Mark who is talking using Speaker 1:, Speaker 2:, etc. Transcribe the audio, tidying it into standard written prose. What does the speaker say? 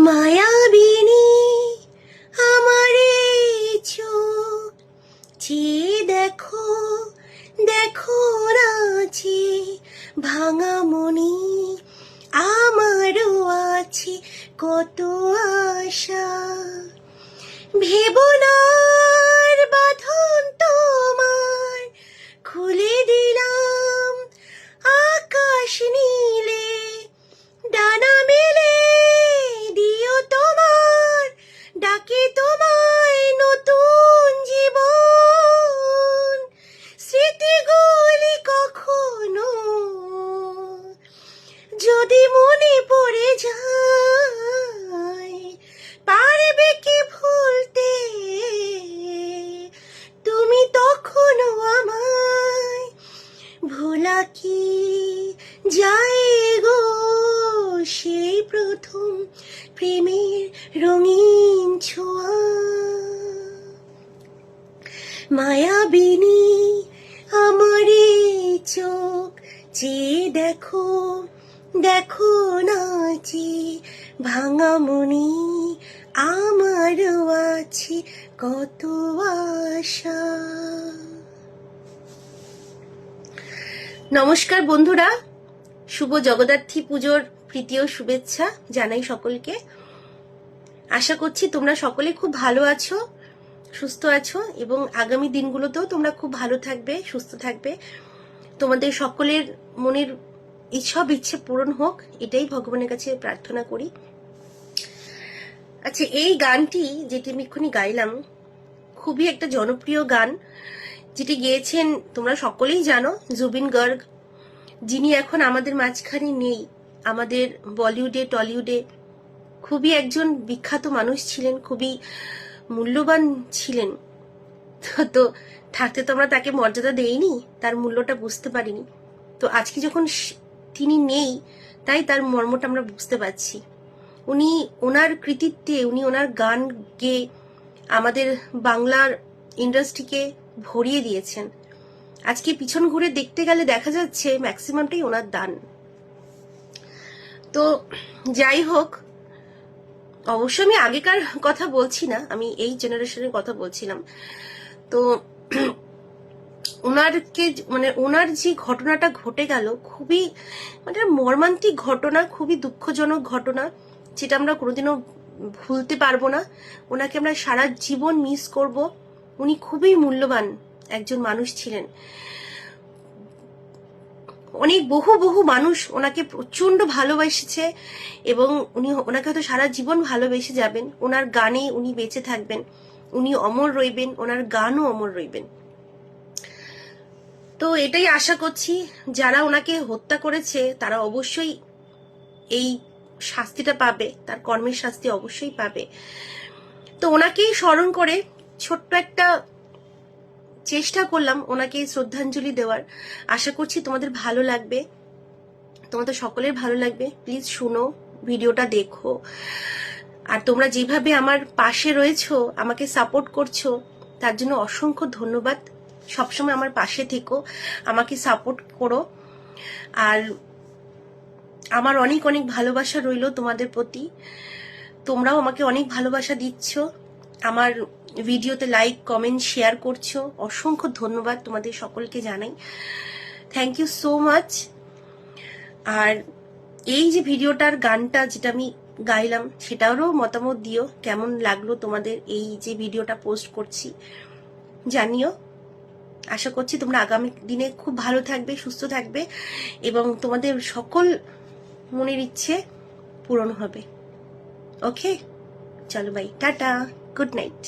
Speaker 1: মায়াবিনী আমারে চোখ চেয়ে দেখো দেখো নাচে ভাঙা মনি আমারও আছে কত আশা ভেবনার বাঁধন তোমার খুলে দিলাম আকাশ নীলে ডানা মেলে দিও তোমার ডাকে তোমায় নতুন জীবন স্মৃতিগুলি কখনো যদি মনে পড়ে যায় পারবে কি ভুলতে তুমি তখনও আমায় ভোলা কি যায় গো সেই প্রথম প্রেমের রঙিন ছোঁয়া মায়াবিনী আমারে চোখ চেয়ে দেখো দেখো নাচে ভাঙা মনি আমারও আছে কত আশা। নমস্কার বন্ধুরা, শুভ জগদ্ধাত্রী পুজোর প্রীতি ও শুভেচ্ছা জানাই সকলকে। আশা করছি তোমরা সকলে খুব ভালো আছো, সুস্থ আছো এবং আগামী দিনগুলোতেও তোমরা খুব ভালো থাকবে, সুস্থ থাকবে। তোমাদের সকলের মনের সব ইচ্ছে পূরণ হোক, এটাই ভগবানের কাছে প্রার্থনা করি। আচ্ছা, এই গানটি যেটি আমি এক্ষুনি গাইলাম খুবই একটা জনপ্রিয় গান, যেটি গেয়েছেন তোমরা সকলেই জানো জুবিন গার্গ, যিনি এখন আমাদের মাঝখানে নেই। আমাদের বলিউডে টলিউডে খুবই একজন বিখ্যাত মানুষ ছিলেন, খুবই মূল্যবান ছিলেন। তো থাকতে তো আমরা তাকে মর্যাদা দেইনি, তার মূল্যটা বুঝতে পারিনি। তো আজকে যখন তিনি নেই, তাই তার মর্মটা আমরা বুঝতে পারছি। উনি ওনার কৃতিত্বে, উনি ওনার গান গেয়ে আমাদের বাংলার ইন্ডাস্ট্রিকে ভরিয়ে দিয়েছেন। আজকে পিছন ঘুরে দেখতে গেলে দেখা যাচ্ছে ম্যাক্সিমামটাই ওনার দান। তো যাই হোক, অবশ্য আমি আগেকার কথা বলছি না, আমি এই জেনারেশনের কথা বলছিলাম। তো ওনারকে ওনার যে ঘটনাটা ঘটে গেল, খুবই মর্মান্তিক ঘটনা, খুবই দুঃখজনক ঘটনা, যেটা আমরা কোনোদিনও ভুলতে পারবো না। ওনাকে আমরা সারা জীবন মিস করব। উনি খুবই মূল্যবান একজন মানুষ ছিলেন। অনেক বহু বহু মানুষ ওনাকে প্রচন্ড ভালোবেসেছে এবং ওনাকে হয়তো সারা জীবন ভালোবেসে যাবেন। ওনার গানে উনি বেঁচে থাকবেন, উনি অমর রইবেন, ওনার গানও অমর রইবেন। তো এটাই আশা করছি, যারা ওনাকে হত্যা করেছে তারা অবশ্যই এই শাস্তিটা পাবে, তার কর্মের শাস্তি অবশ্যই পাবে। তো ওনাকেই স্মরণ করে ছোট্ট একটা চেষ্টা করলাম ওনাকে শ্রদ্ধাঞ্জলি দেওয়ার। আশা করছি তোমাদের ভালো লাগবে, তোমাদের সকলের ভালো লাগবে। প্লিজ শুনো, ভিডিওটা দেখো। আর তোমরা যেভাবে আমার পাশে রয়েছো, আমাকে সাপোর্ট করছো, তার জন্য অসংখ্য ধন্যবাদ। সবসময় আমার পাশে থেকো, আমাকে সাপোর্ট করো। আর আমার অনেক অনেক ভালোবাসা রইলো তোমাদের প্রতি। তোমরাও আমাকে অনেক ভালোবাসা দিচ্ছ, আমার ভিডিওতে লাইক কমেন্ট শেয়ার করছো। অসংখ্য ধন্যবাদ তোমাদের সকলকে জানাই, থ্যাংক ইউ সো মাচ। আর এই যে ভিডিওটার গানটা যেটা আমি গাইলাম, সেটারও মতামত দিও, কেমন লাগলো তোমাদের এই যে ভিডিওটা পোস্ট করছি, জানিও। আশা করছি তোমরা আগামী দিনে খুব ভালো থাকবে, সুস্থ থাকবে এবং তোমাদের সকল মনের ইচ্ছে পূরণ হবে। ওকে, চলো বাই, টাটা, গুড নাইট।